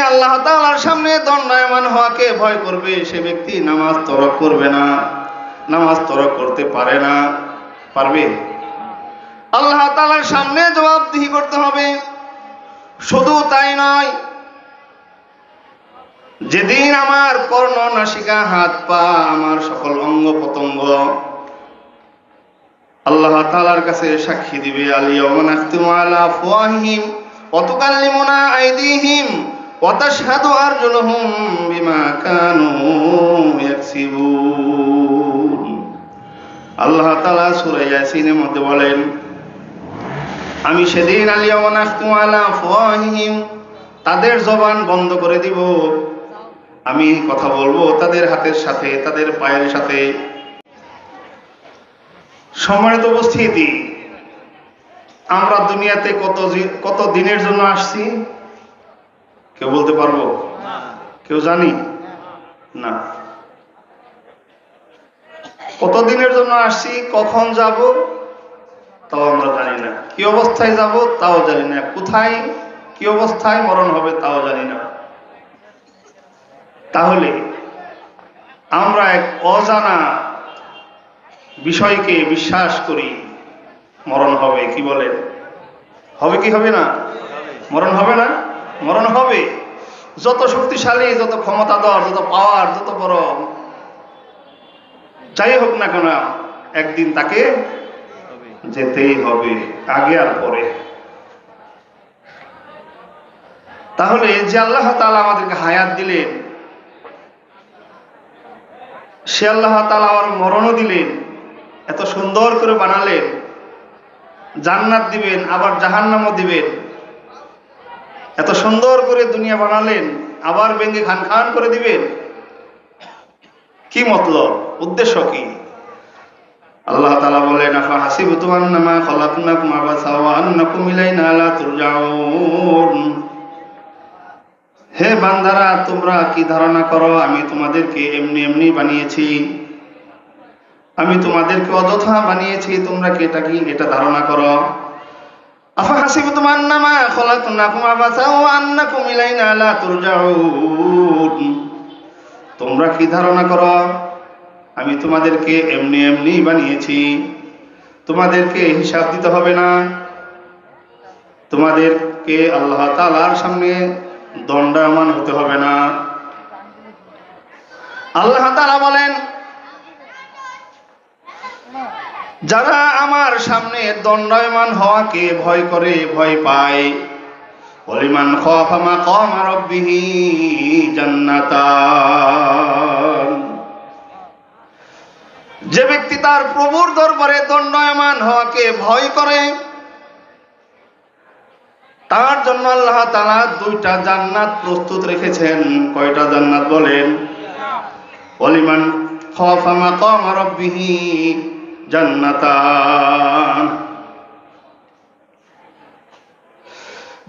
আল্লাহ তাআলার সামনে দণ্ডায়মান হওয়াকে ভয় করবে সে ব্যক্তি নামাজ তরক করবে না, নামাজ তরক করতে পারে না। পারবে? আল্লাহ তাআলার সামনে জবাবদিহি করতে হবে। শুধু তাই নয়, যেদিন আমার কর্ণ নাসিকা হাত পা আমার সকল অঙ্গ প্রত্যঙ্গ আল্লাহ তাআলার কাছে সাক্ষী দিবে, আল-ইয়াওমা নাখতিমু আলা আফওয়াহিহিম ওয়া তুকাল্লিমুনা আইদিহিম ওয়া তাশহাদু আরজুলুহুম বিমা কানু ইয়াকসিবুন। আল্লাহ তাআলা সূরা ইয়াসিনের মধ্যে বলেন, আমি সেদিন আল-ইয়াওমা নাখতিমু আলা আফওয়াহিহিম, তাদের জবান বন্ধ করে দিব, আমি কথা বলবো তাদের হাতের সাথে, তাদের পায়ের সাথে। সম্মানিত উপস্থিতি, আমরা দুনিয়াতে কত দিনের জন্য আসছি কেউ বলতে পারবো? কেউ জানি না। কত দিনের জন্য আসছি, কখন যাব তাও আমরা জানি না, কি অবস্থায় যাব তাও জানি না, কোথায় কি অবস্থায় মরণ হবে তাও জানি না। তাহলে আমরা এক অজানা বিষয়কে বিশ্বাস করি, মরণ হবে। কি বলেন? হবে কি হবে না? মরণ হবে না? মরণ হবে। যত শক্তিশালী, যত ক্ষমতাধর, যত পাওয়ার, যত বড় যাই হোক না কেন, একদিন তাকে যেতেই হবে, আগে আর পরে। তাহলে যে আল্লাহ তাআলা আমাদেরকে হায়াত দিলেন, সে আল্লাহ তাআলা আমার মরণও দিলেন, এত সুন্দর করে বানালেন, জান্নাত দিবেন আবার জাহান্নামও দিবেন, এত সুন্দর করে দুনিয়া বানালেন আবার ভেঙে খান খান করে দিবেন। কি মতলব? উদ্দেশ্য কি? আল্লাহ তাআলা বলেন, আফা হাসিবতুম আন্নামা খালাকনাকুম আবাসা ওয়া আন্নাকুম ইলাইনা লা তুরজাউন। হে বান্দারা, তোমরা কি ধারণা করো আমি তোমাদেরকে এমনি এমনি বানিয়েছি, আমি তোমাদেরকে অযথা বানিয়েছি, তোমরা কি এটা ধারণা করো? আফা হাসিবতুম আন্নামা খালাকনাকুম আবাসা ওয়া আন্নাকুম ইলাইনা লা তুরজাউন। তোমরা কি ধারণা করো আমি তোমাদেরকে এমনি এমনি বানিয়েছি, তোমাদেরকে হিসাব দিতে হবে না, তোমাদেরকে আল্লাহ তাআলার সামনে দণ্ডায়মান হতে হবে না। আল্লাহ তাআলা বলেন, যারা আমার সামনে দণ্ডায়মান হওয়াকে ভয় করে, ভয় পায়, ওয়ালিমান খাফা মাকামা রাব্বিহি জান্নাতান, যে ব্যক্তি তার প্রভুর দরবারে দণ্ডায়মান হওয়াকে ভয় করে তার জন্য আল্লাহ তাআলা দুইটা জান্নাত প্রস্তুত রেখেছেন। কয়টা জান্নাত বলেন? ওয়ালিমান খাফা মাকামা রাব্বিহি জান্নাতান।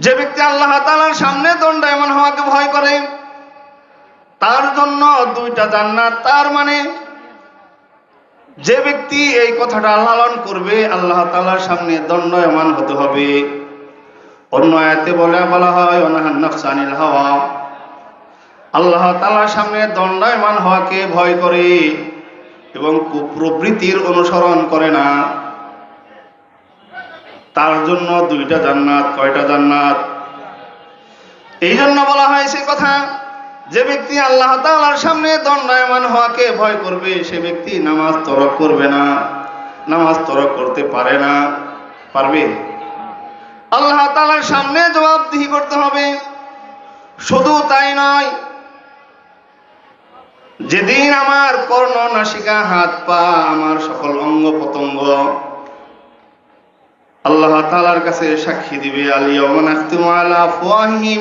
যে ব্যক্তি আল্লাহ তাআলার সামনে দণ্ডায়মান হওয়াকে ভয় করে তার জন্য দুইটা জান্নাত। তার মানে যে ব্যক্তি এই কথাটা লালন করবে আল্লাহ তাআলার সামনে দণ্ডায়মান হতে হবে। অন্য আয়াতে বলা হয়, ওয়ানাহান নাফসা আনিল হাওয়া, আল্লাহ তাআলার সামনে দণ্ডায়মান হওয়াকে ভয় করে এবং কুপ্রবৃত্তির অনুসরণ করে না, তার জন্য দুইটা জান্নাত। কয়টা জান্নাত? এই জন্য বলা হয় সে কথা, যে ব্যক্তি আল্লাহ তাআলার সামনে দণ্ডায়মান হওয়াকে ভয় করবে সে ব্যক্তি নামাজ তরক করবে না, নামাজ তরক করতে পারে না। পারবে? আল্লাহ তাআলার সামনে জবাবদিহি করতে হবে। শুধু তাই নয়, যেদিন আমার কর্ণ নাসিকা হাত পা আমার সকল অঙ্গ প্রত্যঙ্গ আল্লাহ তাআলার কাছে সাক্ষী দিবে, আল-ইয়াওমা নাখতিমু আলা আফওয়াহিহিম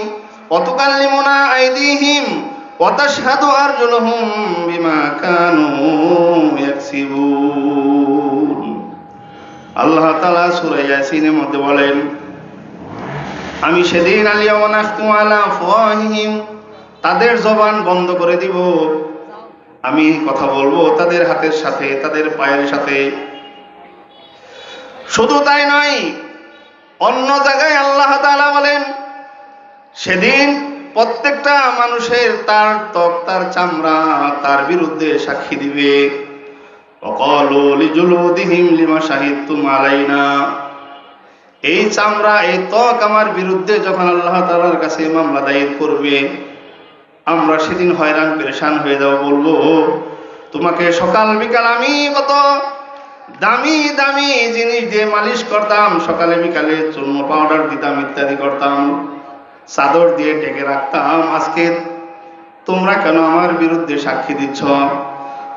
ওয়া তুকাল্লিমুনা আইদিহিম ওয়া তাশহাদু আরজুলুহুম বিমা কানু ইয়াকসিবুন। আল্লাহ তাআলা সূরা ইয়াসিনের মধ্যে বলেন, আমি সেদিন আল-ইয়াওমা নাখতিমু আলা আফওয়াহিহিম, তাদের জবান বন্ধ করে দিব, আমি কথা বলবো তাদের হাতের সাথে, তাদের পায়ের সাথে। শুধু তাই নয়, অন্য জায়গায় আল্লাহ তাআলা বলেন, সেদিন প্রত্যেকটা মানুষের তার ত্বক, তার চামড়া তার বিরুদ্ধে সাক্ষী দিবে। ওয়াকালু লিজুলুদিহিম লিমা শাহিদতুম আলাইনা। এই চামড়া, এই ত্বক আমার বিরুদ্ধে যখন আল্লাহ তাআলার কাছে মামলা দায়ের করবে, আমরা সেদিন হয়রান পেরেশান হয়ে যাব। বলবো, তোমাকে সকাল বিকাল আমি কত দামি দামি জিনিস দিয়ে মালিশ করতাম, সকালে বিকালে চূর্ণ পাউডার দিতাম, ইত্যাদি করতাম, চাদর দিয়ে ঢেকে রাখতাম, আজকে তোমরা কেন আমার বিরুদ্ধে সাক্ষী দিচ্ছ?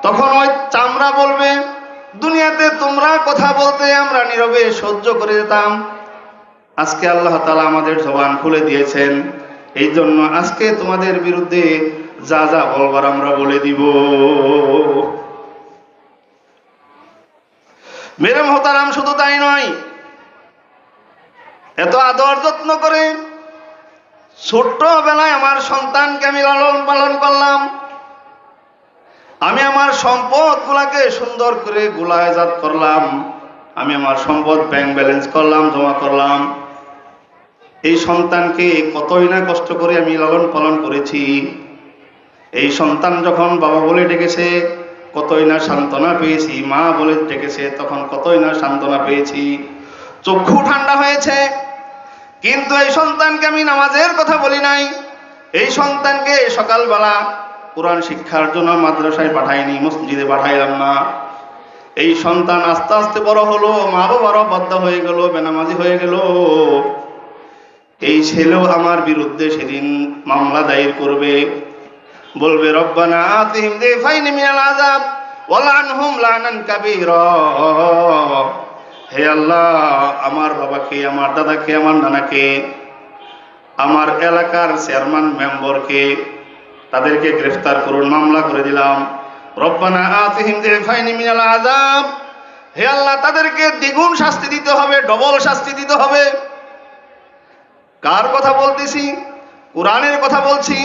তখন ওই চামড়া বলবে, দুনিয়াতে তোমরা কথা বলতে আমরা নীরবে সহ্য করে যেতাম, আজকে আল্লাহ তাআলা আমাদের জবান খুলে দিয়েছেন, এই জন্য আজকে তোমাদের বিরুদ্ধে যা যা বলবার আমরা বলে দিব। মেরে মোহতারাম, শুধু তাই নয়, এত আদর যত্ন করে ছোট্টবেলায় আমার সন্তানকে আমি লালন পালন করলাম, আমি আমার সম্পদ গুলাকে সুন্দর করে গোলায়জাত করলাম, আমি আমার সম্পদ ব্যাংক ব্যালেন্স করলাম, জমা করলাম, এই সন্তানকে কতই না কষ্ট করে আমি লালন পালন করেছি। এই সন্তান যখন বাবা বলে ডেকেছে কতই না সান্ত্বনা পেয়েছি, মা বলে ডেকেছে তখন কতই না সান্ত্বনা পেয়েছি, চক্ষু ঠান্ডা হয়েছে। কিন্তু এই সন্তানকে আমি নামাজের কথা বলি নাই, এই সন্তানকে সকালবেলা কোরআন শিক্ষার জন্য মাদ্রাসায় পাঠাইনি, মসজিদে পাঠাইলাম না। এই সন্তান আস্তে আস্তে বড় হলো, মা বাবারও বাধ্য হয়ে গেল, বেনামাজি হয়ে গেল। এই ছেলেও আমার বিরুদ্ধে সেদিন মামলা দায়ের করবে, বলবে রব্বানা আতিহিম দিফাইনি মিনাল আযাব ওয়ালআনহুম লানান কাবীরা। হে আল্লাহ, আমার বাবাকে, আমার দাদাকে, আমার নানাকে, আমার এলাকার চেয়ারম্যান মেম্বারকে, তাদেরকে গ্রেফতার করুন, মামলা করে দিলাম। রব্বানা আতিহিম দিফাইনি মিনাল আযাব, হে আল্লাহ তাদেরকে দ্বিগুণ শাস্তি দিতে হবে, ডবল শাস্তি দিতে হবে। কার কথা বলতেছি? কোরআনের কথা বলছি।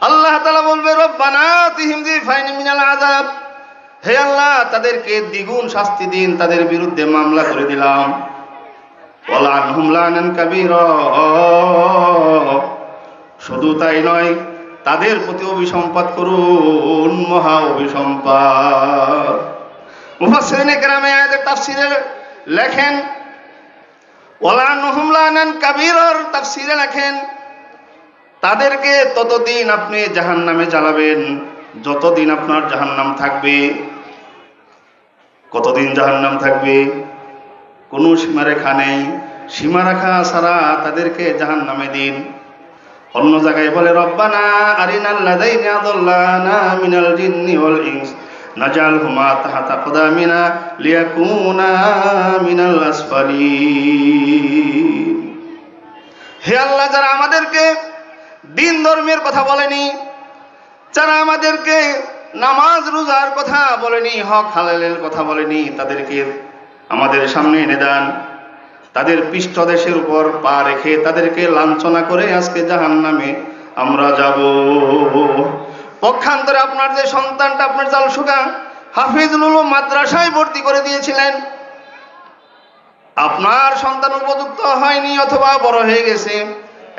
আল্লাহ তাআলা বলবে রব্বানা আতিহিম দিফাইনি মিনাল আযাব, হে আল্লাহ তাদেরকে দ্বিগুণ শাস্তি দিন, তাদের বিরুদ্ধে মামলা করে দিলাম। ওয়ালআনহুম লানান কাবীরা, শুধু তাই নয়, তাদের প্রতি অভিসম্পাত করুন, মহা অভিসম্পাত। মুফাসসিরিনে কেরামে আয়াতের তাফসীরে লেখেন, ওয়ালআনহুম লানান কাবীরার তাফসীরে লেখেন, তাদেরকে ততদিন আপনি জাহান্নামে জ্বালাবেন যতদিন আপনার জাহান্নাম থাকবে। কতদিন জাহান্নাম থাকবে? কোনো সীমারেখা নেই, সীমারেখা ছাড়া তাদেরকে জাহান্নামে দিন। অন্য জায়গায় বলে রব্বানা আরিনাল লাযাইনি আযাল্লানা মিনাল জিন্নি ওয়াল ইনস নাজআলহুমা তাহতা আকদামিনা লিয়াকুনা মিনাল আসফালিন। হে আল্লাহ, যারা আমাদেরকে দিন ধর্মের কথা বলেনি, যারা আমাদেরকে নামাজ রোজার কথা বলেনি, হক হালালের কথা বলেনি, তাদেরকে আমাদের সামনে এনে দেন, তাদের পৃষ্ঠদেশের উপর পা রেখে তাদেরকে লাঞ্ছনা করে আজকে জাহান্নামে আমরা যাব। পক্ষান্তরে আপনার যে সন্তানটা আপনার জালসুগা হাফিজুল উলুম মাদ্রাসায় ভর্তি করে দিয়েছিলেন, আপনার সন্তান উপযুক্ত হয়নি অথবা বড় হয়ে গেছে,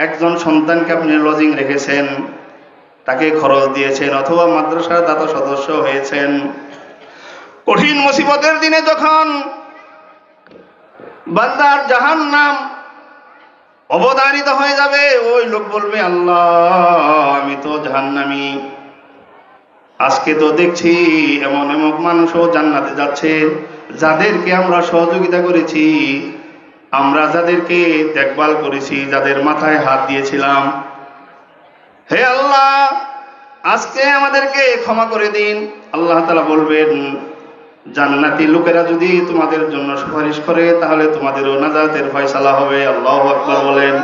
একজন সন্তানকে আপনি লজিং রেখেছেন, তাকে খরচ দিয়েছেন, অথবা মাদ্রাসার দাতা সদস্য হয়েছেন। কঠিন মুসিবতের দিনে যখন বান্দার জাহান্নাম অবধারিত হয়ে যাবে, ওই লোক বলবে আল্লাহ আমি তো জাহান্নামী, আজকে তো দেখছি এমন এমন মানুষও জান্নাতে যাচ্ছে, যাদেরকে আমরা সহযোগিতা করেছি, আমরা যাদেরকে দেখভাল করেছি, যাদের মাথায় হাত দিয়েছিলাম, হে আল্লাহ আজকে আমাদেরকে ক্ষমা করে দিন। আল্লাহ তাআলা বলবেন, জান্নাতি লোকেরা যদি তোমাদের জন্য সুপারিশ করে তাহলে তোমাদেরও নাজাতের ফয়সালা হবে। আল্লাহু আকবার বলেন।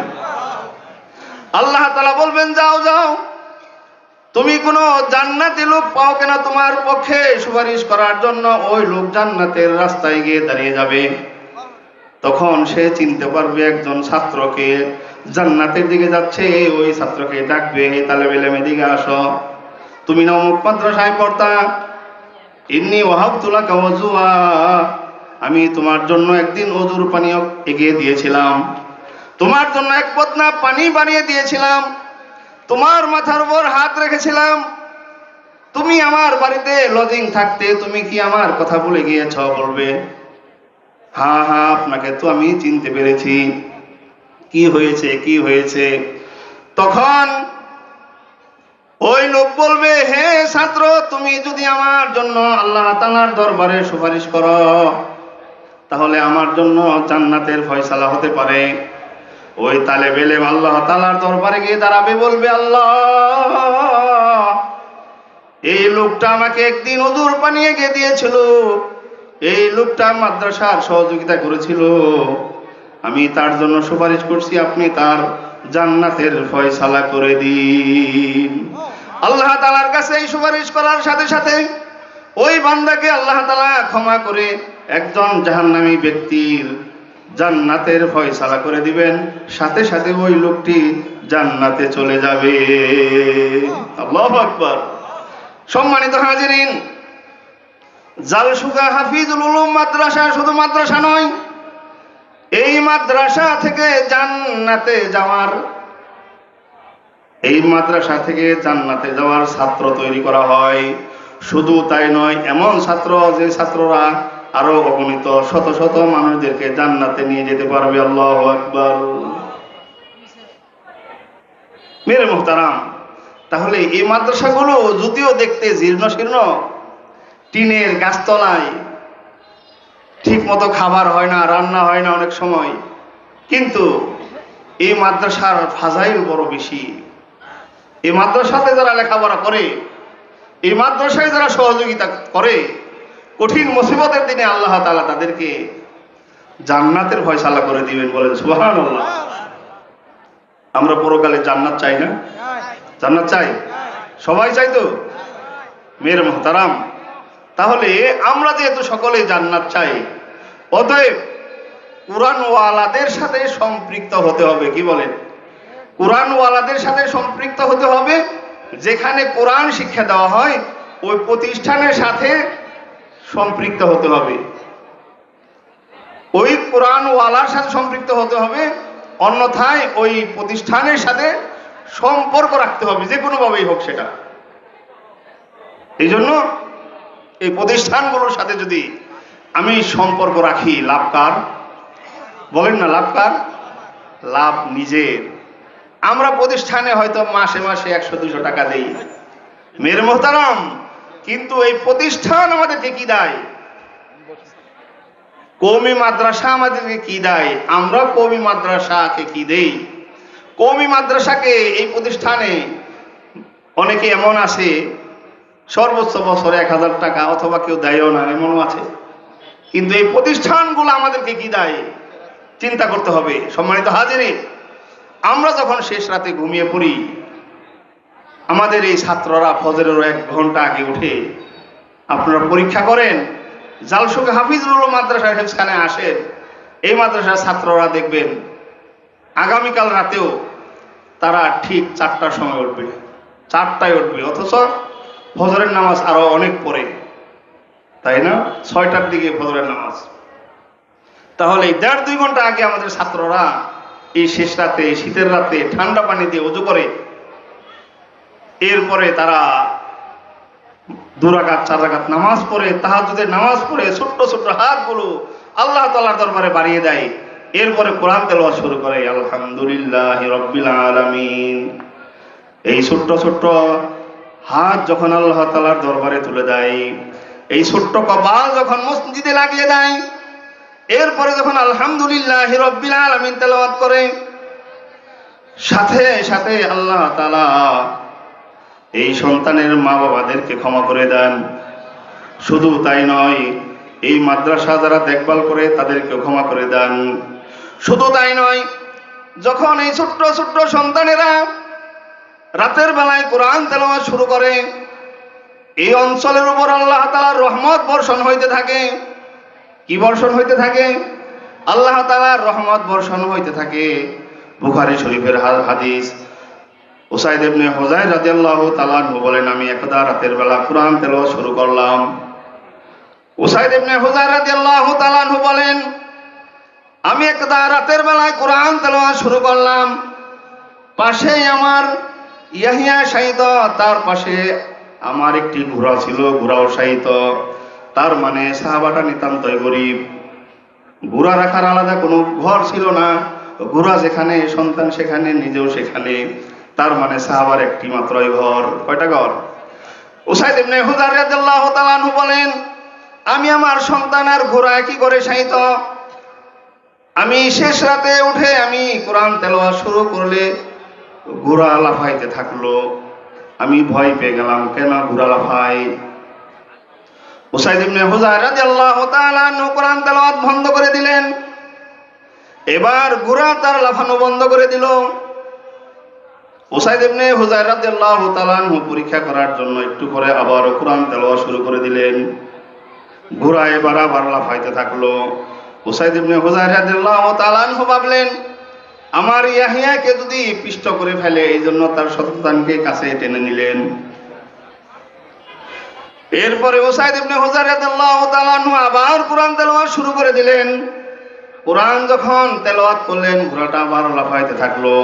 আল্লাহ তাআলা বলবেন, যাও যাও, তুমি কোন জান্নাতি লোক পাও কিনা তোমার পক্ষে সুপারিশ করার জন্য, ওই লোক জান্নাতের রাস্তায় গিয়ে দাঁড়িয়ে যাবে। তখন সে চিনতে পারবে একজন ছাত্রকে জান্নাতের দিকে যাচ্ছে, ওই ছাত্রকে ডাকবে, তালেবে ইলমে দিকে আসো, তুমি না অমুক মাদ্রাসায় পড়তা, ইন্নী ওয়াহাবতু লাকা ওযুআ, আমি তোমার জন্য একদিন ওযুর পানি এগিয়ে দিয়েছিলাম, তোমার জন্য এক বদনা পানি বানিয়ে দিয়েছিলাম, তোমার মাথার উপর হাত রেখেছিলাম, তুমি আমার বাড়িতে লজিং থাকতে, তুমি কি আমার কথা ভুলে গিয়েছ? বলবে হ্যাঁ হ্যাঁ, আপনাকে তো আমি চিনতে পেরেছি, কি হয়েছে কি হয়েছে? তখন ওই লোক বলবে, হে ছাত্র, তুমি যদি আমার জন্য আল্লাহ তাআলার দরবারে সুপারিশ করো, তাহলে আমার জন্য জান্নাতের ফয়সালা হতে পারে। ওই তালেব ইলম আল্লাহ তাআলার দরবারে গিয়ে দাঁড়াবে, বলবে আল্লাহ, এই লোকটা আমাকে একদিন ওযুর পানি এগিয়ে দিয়েছিল, এই লোকটা মাদ্রাসার সহযোগিতা করেছিল, আমি তার জন্য সুপারিশ করছি, আপনি তার জান্নাতের ফয়সালা করে দিন। আল্লাহ তাআলার কাছে এই সুপারিশ করার সাথে সাথে ওই বান্দাকে আল্লাহ তাআলা ক্ষমা করে একজন জাহান্নামী ব্যক্তির জান্নাতের ফয়সালা করে দিবেন, সাথে সাথে ওই লোকটি জান্নাতে চলে যাবে। আল্লাহু আকবার। সম্মানিত হাজিরিন, জালসুগা হাফিজুল উলুম মাদ্রাসা শুধু মাদ্রাসা নয়, এই মাদ্রাসা থেকে জান্নাতে যাওয়ার, এই মাদ্রাসা থেকে জান্নাতে যাওয়ার ছাত্র তৈরি করা হয়। শুধু তাই নয়, এমন ছাত্র যে ছাত্ররা আরো অগণিত শত শত মানুষদেরকে জান্নাতে নিয়ে যেতে পারবে। আল্লাহু আকবার। মেরে মুহতারাম, তাহলে এই মাদ্রাসাগুলো যদিও দেখতে জীর্ণ শীর্ণ, টিনের গাছতলায়, ঠিক মতো খাবার হয় না, রান্না হয় না অনেক সময়, কিন্তু এই মাদ্রাসার ফাজাইল বড় বেশি। এই মাদ্রাসাতে যারা লেখাপড়া করে, এই মাদ্রাসায় যারা সহযোগিতা করে, কঠিন মুসিবতের দিনে আল্লাহ তাআলা তাদেরকে জান্নাতের ফয়সালা করে দিবেন। বলেন সুবহানাল্লাহ। আমরা পরকালে জান্নাত চাই না? জান্নাত চাই, সবাই চাই তো? মেরে মুহতারাম, তাহলে আমরা যেহেতু সকলেই জান্নাত চাই, অতএব কুরআনওয়ালাদের সাথে সম্পৃক্ত হতে হবে। কি বলেন? কুরআনওয়ালাদের সাথে সম্পৃক্ত হতে হবে। যেখানে কোরআন শিক্ষা দেওয়া হয় ওই প্রতিষ্ঠানের সাথে সম্পৃক্ত হতে হবে, ওই কোরআনওয়ালার সাথে সম্পৃক্ত হতে হবে, অন্যথায় ওই প্রতিষ্ঠানের সাথে সম্পর্ক রাখতে হবে, যে কোনো ভাবেই হোক সেটা। এই জন্য এই প্রতিষ্ঠানগুলোর সাথে যদি আমি সম্পর্ক রাখি, লাভ কার? বলেন না, লাভ কার? লাভ নিজের। আমরা প্রতিষ্ঠানে হয়তো মাসে মাসে 100-200 টাকা দেই, মেরে মুহতারাম, কিন্তু এই প্রতিষ্ঠান আমাদেরকে কি দেয়? কওমি মাদ্রাসা আমাদেরকে কি দেয়? আমরা কওমি মাদ্রাসাকে কি দেই? কওমি মাদ্রাসাকে, এই প্রতিষ্ঠানে অনেকে এমন আছে সর্বোচ্চ বছরে 1000 টাকা, অথবা কেউ দেয়ও না, এমনও আছে। কিন্তু এই প্রতিষ্ঠানগুলো আমাদেরকে কি দেয়? চিন্তা করতে হবে। সম্মানিত হাজিরিন, আমরা যখন শেষ রাতে ঘুমিয়ে পড়ি, আমাদের এই ছাত্ররা ফজরের 1 ঘন্টা আগে উঠে, আপনারা পরীক্ষা করেন, জালসুগা হাফিজুল উলুম মাদ্রাসা হেফজখানে আসেন, এই মাদ্রাসার ছাত্ররা দেখবেন আগামীকাল রাতেও তারা ঠিক 4টার সময় উঠবে, 4টায় উঠবে, অথচ ফজরের নামাজ আরো অনেক পরে, তাই না? 6টার দিকে ফজরের নামাজ। তাহলে 1.5-2 ঘন্টা আগে আমাদের ছাত্ররা এই শেষ রাতে, শীতের রাতে ঠান্ডা পানি দিয়ে ওযু করে, এরপরে তারা 2 রাকাত 4 রাকাত নামাজ পড়ে, তাহাজ্জুদের নামাজ পড়ে, ছোট্ট ছোট্ট হাতগুলো আল্লাহ তাআলার দরবারে বাড়িয়ে দেয়, এরপরে কোরআন তেলাওয়াত শুরু করে, আলহামদুলিল্লাহি রাব্বিল আলামিন। এই ছোট্ট ছোট্ট হাত যখন আল্লাহ তাআলার দরবারে তুলে দেয়, এই ছোট্ট কপাল যখন মসজিদে লাগিয়ে দেয়, এরপরে যখন আলহামদুলিল্লাহি রাব্বিল আলামিন তেলাওয়াত করে, সাথে সাথে আল্লাহ তাআলা এই সন্তানের মা বাবাদেরকে ক্ষমা করে দেন। শুধু তাই নয়, এই মাদ্রাসা যারা দেখভাল করে তাদেরকে ক্ষমা করে দেন। শুধু তাই নয়, যখন এই ছোট্ট ছোট্ট সন্তানেরা রাতের বেলায় কোরআন তেলাওয়াত শুরু করে, এই অঞ্চলের উপর আল্লাহ তাআলার রহমত বর্ষণ হইতে থাকে। কি বর্ষণ হইতে থাকে? আল্লাহ তাআলার রহমত বর্ষণ হইতে থাকে। বুখারী শরীফের হাদিস, উসাইদ ইবনে হুযাইর রাদিয়াল্লাহু তাআলা আনহু বলেন, আমি একদা রাতের বেলা কোরআন তেলাওয়াত শুরু করলাম। উসাইদ ইবনে হুযাইর রাদিয়াল্লাহু তাআলা আনহু বলেন, আমি একদা রাতের বেলায় কোরআন তেলাওয়াত শুরু করলাম, পাশেই আমার ইয়াহিয়া শায়িত, তার পাশে আমার একটি ঘোড়া ছিল, ঘোড়াও শায়িত। তার মানে সাহাবাটা নিতান্তই গরিব, ঘোড়া রাখার আলাদা কোনো ঘর ছিল না, ঘোড়া যেখানে সন্তান সেখানে, নিজেও সেখানে। তার মানে সাহাবার একটি মাত্রই ঘর। কয়টা ঘর? উসাইদ ইবনে হুযার রাদিয়াল্লাহু তাআলা আনহু বলেন, আমি আমার সন্তান আর ঘোড়া একই করে শায়িত। আমি শেষ রাতে উঠে আমি কোরআন তেলাওয়াত শুরু করলে ঘোড়া লাফাইতে থাকলো। আমি ভয় পেয়ে গেলাম, কেন ঘোড়া লাফায়? উসাইদ ইবনে হুযার রাদিয়াল্লাহু তাআলা আনহু কোরআন তেলাওয়াত বন্ধ করে দিলেন। এবার ঘোড়া তার লাফানো বন্ধ করে দিল। উসাইদ ইবনে হুযার রাদিয়াল্লাহু তাআলা আনহু পরীক্ষা করার জন্য একটু পরে আবার কোরআন তেলাওয়াত শুরু করে দিলেন। ঘোড়া এবার আবার লাফাইতে থাকলো। উসাইদ ইবনে হুযার রাদিয়াল্লাহু তাআলা আনহু ভাবলেন, আমার ইয়াহিয়াকে যদি পিষ্ট করে ফেলে, এই জন্য তার সন্তানকে কাছে টেনে নিলেন। এরপরে উসাইদ ইবনে হুযার রাদিয়াল্লাহু তাআলা আনহু আবার কোরআন তেলাওয়াত শুরু করে দিলেন। কোরআন যখন তেলাওয়াত করলেন, ঘোড়াটা আবার লাফাইতে থাকলো।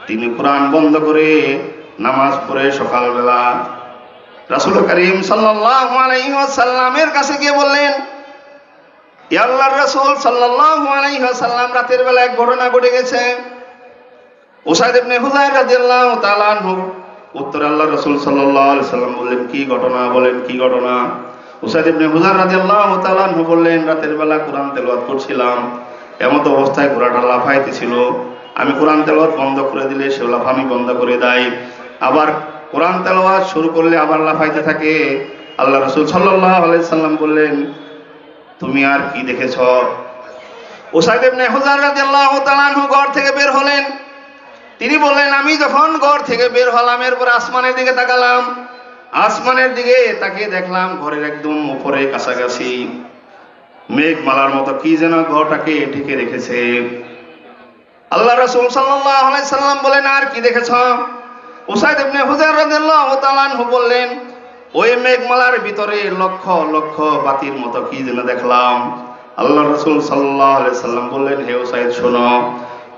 তিনি কোরআন বন্ধ করে নামাজ পড়ে সকালবেলা রাসূল করিম সাল্লাল্লাহু আলাইহি ওয়াসাল্লামের কাছে গিয়ে বললেন, ইয়া আল্লাহর রাসূল সাল্লাল্লাহু আলাইহি ওয়াসাল্লাম, রাতের বেলা এক ঘটনা ঘটে গেছে। উসাইদ ইবনে হুযার রাদিয়াল্লাহু তাআলা আনহু উত্তরে আল্লাহর রাসূল সাল্লাল্লাহু আলাইহি ওয়াসাল্লাম বললেন, কি ঘটনা? বলেন কি ঘটনা? উসাইদ ইবনে হুযার রাদিয়াল্লাহু তাআলা আনহু বললেন, রাতের বেলা কোরআন তেলাওয়াত করছিলাম, এমত অবস্থায় ঘোড়াটা লাফাইতেছিল। আমি কোরআন তেলাওয়াত বন্ধ করে দিলে সে লাফানি বন্ধ করে দেয়, আবার কোরআন তেলাওয়াত শুরু করলে আবার লাফাইতে থাকে। আল্লাহ রাসূল সাল্লাল্লাহু আলাইহি ওয়াসাল্লাম বললেন, তুমি আর কি দেখেছ? উসাইদ ইবনে হুযার রাদিয়াল্লাহু তাআলা আনহু ঘর থেকে বের হলেন। তিনি বললেন, আমি যখন ঘর থেকে বের হলাম, এরপর আসমানের দিকে তাকালাম। আসমানের দিকে তাকিয়ে দেখলাম ঘরের একদম উপরে কাছাকাছি মেঘমালার মতো কি যেন ঘরটাকে ঢেকে রেখেছে। আল্লাহ রাসূল সাল্লাল্লাহু আলাইহি সাল্লাম বলেন, আর কি দেখেছ? উসাইদ ইবনে হুযার রাদিয়াল্লাহু তাআলা আনহু বললেন, ওই মেঘমালার ভিতরে লক্ষ লক্ষ বাতির মতো কি যেন দেখলাম। আল্লাহ রাসূল সাল্লাল্লাহু আলাইহি সাল্লাম বললেন, হে উসাইদ, শোনো,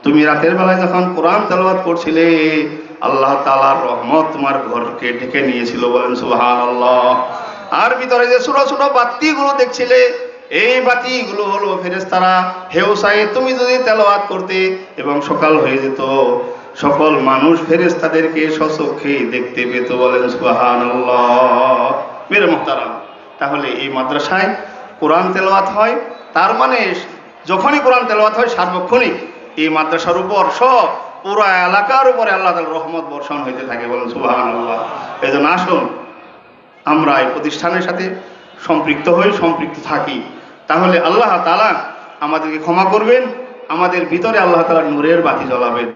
তুমি রাতের বেলায় যখন কোরআন তেলাওয়াত করছিলে, আল্লাহ তাআলার রহমত তোমার ঘরকে ঢেকে নিয়েছিল। বলেন সুবহানাল্লাহ। আর ভিতরে যে ছোট ছোট বাতিগুলো দেখছিলে, এই বাতিগুলো হলো ফেরেশতারা। হে উসাইদ, তুমি যদি তেলাওয়াত করতে এবং সকাল হয়ে যেত, সকল মানুষ ফেরেশতাদেরকে স্বচক্ষে দেখতে পেত। বলেন সুবহানাল্লাহ। মেরে মুহতারাম, তাহলে এই মাদ্রাসায় কোরআন তেলাওয়াত হয়, তার মানে যখনই কোরআন তেলাওয়াত হয় সার্বক্ষণিক এই মাদ্রাসার উপর সব পুরো এলাকার উপরে আল্লাহ তাআলার রহমত বর্ষণ হইতে থাকে। বলেন সুবহানাল্লাহ। এই জন্য আসুন আমরা এই প্রতিষ্ঠানের সাথে সম্পৃক্ত হই, সম্পৃক্ত থাকি, তাহলে আল্লাহ তাআলা আমাদেরকে ক্ষমা করবেন, আমাদের ভিতরে আল্লাহ তাআলা নূরের বাতি জ্বালাবেন।